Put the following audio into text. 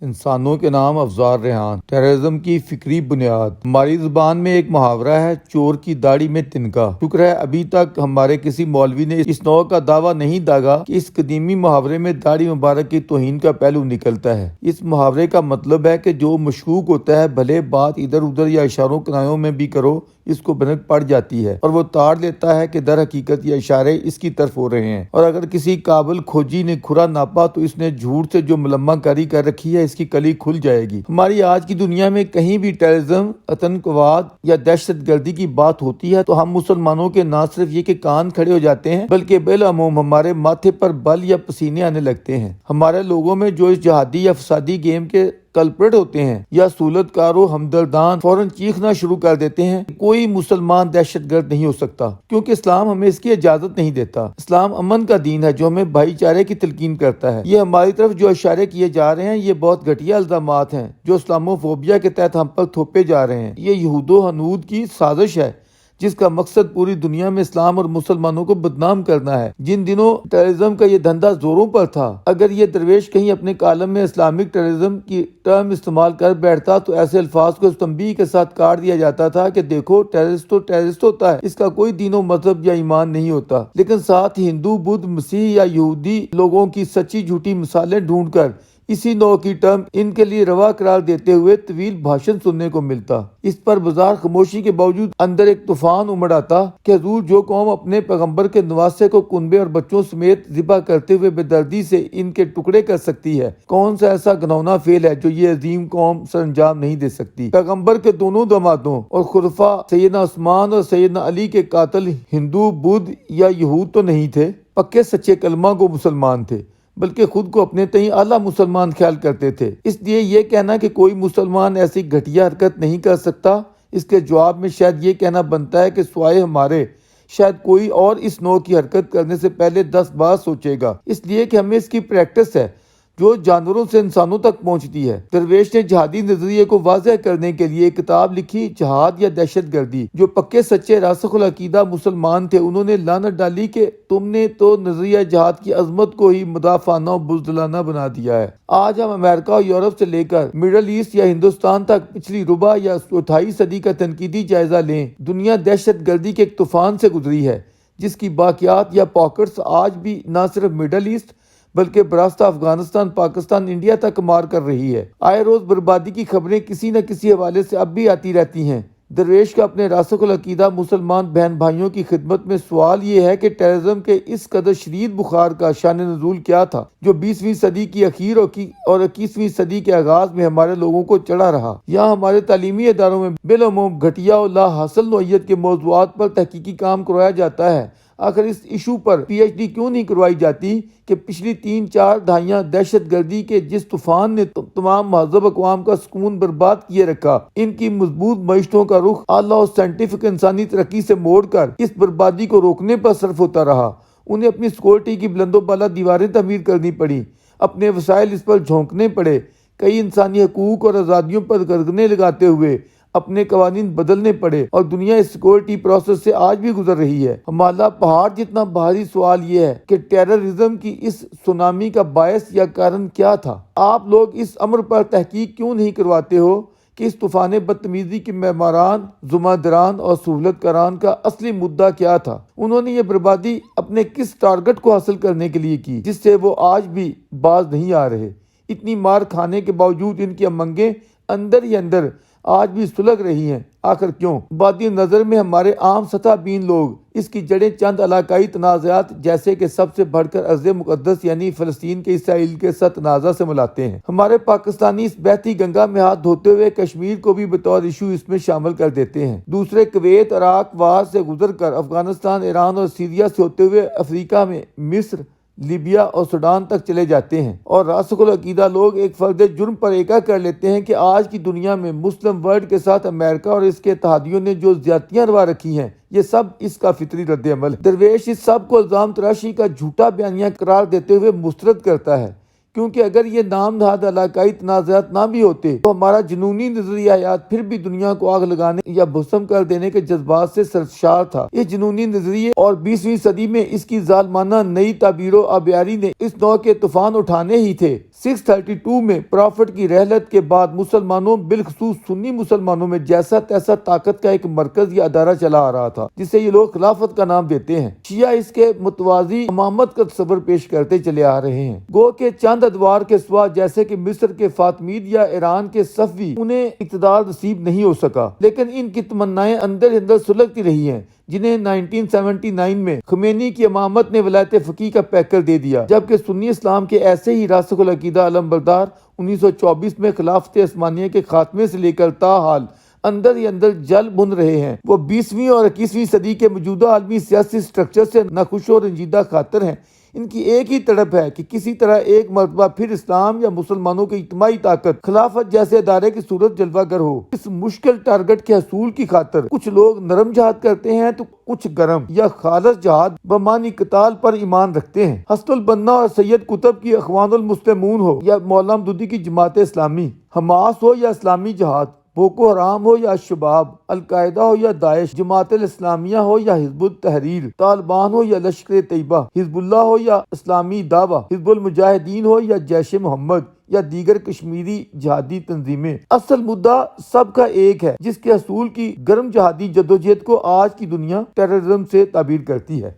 انسانوں کے نام افزار ریحان۔ ٹیررزم کی فکری بنیاد۔ ہماری زبان میں ایک محاورہ ہے، چور کی داڑھی میں تنکا۔ شکر ہے ابھی تک ہمارے کسی مولوی نے اس نوع کا دعویٰ نہیں داغا کہ اس قدیمی محاورے میں داڑھی مبارک کی توہین کا پہلو نکلتا ہے۔ اس محاورے کا مطلب ہے کہ جو مشکوک ہوتا ہے بھلے بات ادھر ادھر یا اشاروں کنایوں میں بھی کرو، اس کو بھنک پڑ جاتی ہے اور وہ تاڑ لیتا ہے کہ در حقیقت یہ اشارے اس کی طرف ہو رہے ہیں، اور اگر کسی قابل کھوجی نے کھرا ناپا تو اس نے جھوٹ سے جو ملمہ کاری کر رکھی ہے اس کی کلی کھل جائے گی۔ ہماری آج کی دنیا میں کہیں بھی ٹیررزم، آتنکواد یا دہشت گردی کی بات ہوتی ہے تو ہم مسلمانوں کے نہ صرف یہ کہ کان کھڑے ہو جاتے ہیں بلکہ بالعموم ہمارے ماتھے پر بل یا پسینے آنے لگتے ہیں۔ ہمارے لوگوں میں جو اس جہادی یا فسادی گیم کے کلپریٹ ہوتے ہیں یا سہولت کارو ہمدردان فوراً چیخنا شروع کر دیتے ہیں، کوئی مسلمان دہشت گرد نہیں ہو سکتا، کیونکہ اسلام ہمیں اس کی اجازت نہیں دیتا۔ اسلام امن کا دین ہے جو ہمیں بھائی چارے کی تلقین کرتا ہے۔ یہ ہماری طرف جو اشارے کیے جا رہے ہیں یہ بہت گھٹیا الزامات ہیں جو اسلامو فوبیا کے تحت ہم پر تھوپے جا رہے ہیں۔ یہ یہود و ہنود کی سازش ہے جس کا مقصد پوری دنیا میں اسلام اور مسلمانوں کو بدنام کرنا ہے۔ جن دنوں ٹیررزم کا یہ دھندا زوروں پر تھا، اگر یہ درویش کہیں اپنے کالم میں اسلامک ٹیررزم کی ٹرم استعمال کر بیٹھتا تو ایسے الفاظ کو تنبیہ کے ساتھ کاٹ دیا جاتا تھا کہ دیکھو ٹیررسٹ تو ٹیررسٹ ہوتا ہے، اس کا کوئی دین و مذہب یا ایمان نہیں ہوتا، لیکن ساتھ ہی ہندو، بدھ، مسیح یا یہودی لوگوں کی سچی جھوٹی مثالیں ڈھونڈ کر اسی نوع کی ٹرم ان کے لیے روا قرار دیتے ہوئے طویل بھاشن سننے کو ملتا۔ اس پر بازار خاموشی کے باوجود اندر ایک طوفان امڑ آتا کہ حضور جو قوم اپنے پیغمبر کے نواسے کو کنبے اور بچوں سمیت ذبح کرتے ہوئے بے دردی سے ان کے ٹکڑے کر سکتی ہے، کون سا ایسا گنونا فعل ہے جو یہ عظیم قوم سر انجام نہیں دے سکتی۔ پیغمبر کے دونوں دامادوں اور خلفاء سیدنا عثمان اور سیدنا علی کے قاتل ہندو، بدھ یا یہود تو نہیں تھے، پکے سچے کلمہ گو مسلمان تھے، بلکہ خود کو اپنے تئیں اعلیٰ مسلمان خیال کرتے تھے۔ اس لیے یہ کہنا کہ کوئی مسلمان ایسی گھٹیا حرکت نہیں کر سکتا، اس کے جواب میں شاید یہ کہنا بنتا ہے کہ سوائے ہمارے شاید کوئی اور اس نوع کی حرکت کرنے سے پہلے 10 بار سوچے گا، اس لیے کہ ہمیں اس کی پریکٹس ہے جو جانوروں سے انسانوں تک پہنچتی ہے۔ درویش نے جہادی نظریے کو واضح کرنے کے لیے ایک کتاب لکھی، جہاد یا دہشت گردی۔ جو پکے سچے راسخ العقیدہ مسلمان تھے انہوں نے لعنت ڈالی کہ تم نے تو نظریہ جہاد کی عظمت کو ہی مدافعانہ و بزدلانہ بنا دیا ہے۔ آج ہم امریکہ اور یورپ سے لے کر مڈل ایسٹ یا ہندوستان تک پچھلی ربع یا چوتھائی صدی کا تنقیدی جائزہ لیں، دنیا دہشت گردی کے ایک طوفان سے گزری ہے جس کی باقیات یا پاکٹس آج بھی نہ صرف مڈل ایسٹ بلکہ براستہ افغانستان، پاکستان، انڈیا تک مار کر رہی ہے۔ آئے روز بربادی کی خبریں کسی نہ کسی حوالے سے اب بھی آتی رہتی ہیں۔ درویش کا اپنے راسخ العقیدہ مسلمان بہن بھائیوں کی خدمت میں سوال یہ ہے کہ ٹیررزم کے اس قدر شدید بخار کا شان نزول کیا تھا جو 20ویں صدی کی اخیر اور 21ویں صدی کے آغاز میں ہمارے لوگوں کو چڑھا رہا۔ یہاں ہمارے تعلیمی اداروں میں بالعموم گھٹیا و لا حاصل نوعیت کے موضوعات پر تحقیقی کام کروایا جاتا ہے۔ آخر اس ایشو پر پی ایچ ڈی کیوں نہیں کروائی جاتی کہ پچھلی 3-4 دہائیاں دہشت گردی کے جس طوفان نے تمام مہذب اقوام کا سکون برباد کیے رکھا، ان کی مضبوط معیشتوں کا رخ اعلیٰ اور سائنٹیفک انسانی ترقی سے موڑ کر اس بربادی کو روکنے پر صرف ہوتا رہا۔ انہیں اپنی سیکورٹی کی بلند و بالا دیواریں تعمیر کرنی پڑیں، اپنے وسائل اس پر جھونکنے پڑے، کئی انسانی حقوق اور آزادیوں پر گردنے لگاتے ہوئے اپنے قوانین بدلنے پڑے، اور دنیا اس سیکورٹی پروسیس سے آج بھی گزر رہی ہے۔ ہمارا پہاڑ جتنا بھاری سوال یہ ہے کہ ٹیررزم کی اس سونامی کا باعث یا کارن کیا تھا؟ آپ لوگ اس امر پر تحقیق کیوں نہیں کرواتے ہو کہ اس طوفان بدتمیزی کے معماران، ذمہ داران اور سہولت کاران کا اصلی مدعا کیا تھا؟ انہوں نے یہ بربادی اپنے کس ٹارگٹ کو حاصل کرنے کے لیے کی جس سے وہ آج بھی باز نہیں آ رہے؟ اتنی مار کھانے کے باوجود ان کی امنگیں اندر ہی اندر آج بھی سلگ رہی ہیں۔ آخر کیوں؟ بادی نظر میں ہمارے عام سطح بین لوگ اس کی جڑیں چند علاقائی تنازعات جیسے کہ سب سے بڑھ کر ارض مقدس یعنی فلسطین کے اسرائیل کے ساتھ تنازع سے ملاتے ہیں۔ ہمارے پاکستانی اس بہتی گنگا میں ہاتھ دھوتے ہوئے کشمیر کو بھی بطور ایشو اس میں شامل کر دیتے ہیں۔ دوسرے کویت، عراق وار سے گزر کر افغانستان، ایران اور سیریا سے ہوتے ہوئے افریقہ میں مصر، لیبیا اور سوڈان تک چلے جاتے ہیں، اور راسخ العقیدہ لوگ ایک فرد جرم پر ایکا کر لیتے ہیں کہ آج کی دنیا میں مسلم ورلڈ کے ساتھ امریکہ اور اس کے اتحادیوں نے جو زیادتیاں روا رکھی ہیں یہ سب اس کا فطری رد عمل ہے۔ درویش اس سب کو الزام تراشی کا جھوٹا بیانیہ قرار دیتے ہوئے مسترد کرتا ہے۔ کیونکہ اگر یہ نام نہاد علاقائی تنازعات نہ بھی ہوتے تو ہمارا جنونی نظریہ حیات پھر بھی دنیا کو آگ لگانے یا بھسم کر دینے کے جذبات سے سرشار تھا۔ یہ جنونی نظریے اور 20ویں صدی میں اس کی ظالمانہ نئی تعبیر و آبیاری نے اس نوع کے طوفان اٹھانے ہی تھے۔ 632 میں پرافٹ کی رحلت کے بعد مسلمانوں بالخصوص سنی مسلمانوں میں جیسا تیسا طاقت کا ایک مرکز یا ادارہ چلا آ رہا تھا جسے یہ لوگ خلافت کا نام دیتے ہیں۔ شیعہ اس کے متوازی امامت کا تصور پیش کرتے چلے آ رہے ہیں۔ گو کہ چند ادوار کے سوا جیسے کہ مصر کے فاطمید یا ایران کے صفوی انہیں اقتدار نصیب نہیں ہو سکا، لیکن ان کی تمنائیں اندر اندر سلگتی رہی ہیں، جنہیں 1979 میں خمینی کی امامت نے ولایت فقیہ کا پیکر دے دیا، جبکہ سنی اسلام کے ایسے ہی راسخ العقیدہ علمبردار 1924 میں خلافت عثمانیہ کے خاتمے سے لے کر تاحال اندر ہی اندر جل بن رہے ہیں۔ وہ 20ویں اور 21ویں صدی کے موجودہ عالمی سیاسی سٹرکچر سے ناخوش و رنجیدہ خاطر ہیں۔ ان کی ایک ہی تڑپ ہے کہ کسی طرح ایک مرتبہ پھر اسلام یا مسلمانوں کی اجتماعی طاقت خلافت جیسے ادارے کی صورت جلوہ گر ہو۔ اس مشکل ٹارگٹ کے حصول کی خاطر کچھ لوگ نرم جہاد کرتے ہیں تو کچھ گرم یا خالص جہاد بمعنی قتال پر ایمان رکھتے ہیں۔ حسن البنا اور سید قطب کی اخوان المسلمون ہو یا مولانا مودودی کی جماعت اسلامی، حماس ہو یا اسلامی جہاد، بوکو حرام ہو یا شباب، القاعدہ ہو یا داعش، جماعت الاسلامیہ ہو یا حزب التحریر، طالبان ہو یا لشکر طیبہ، حزب اللہ ہو یا اسلامی دعوہ، حزب المجاہدین ہو یا جیش محمد یا دیگر کشمیری جہادی تنظیمیں، اصل مدعا سب کا ایک ہے جس کے حصول کی گرم جہادی جدوجہد کو آج کی دنیا ٹیررزم سے تعبیر کرتی ہے۔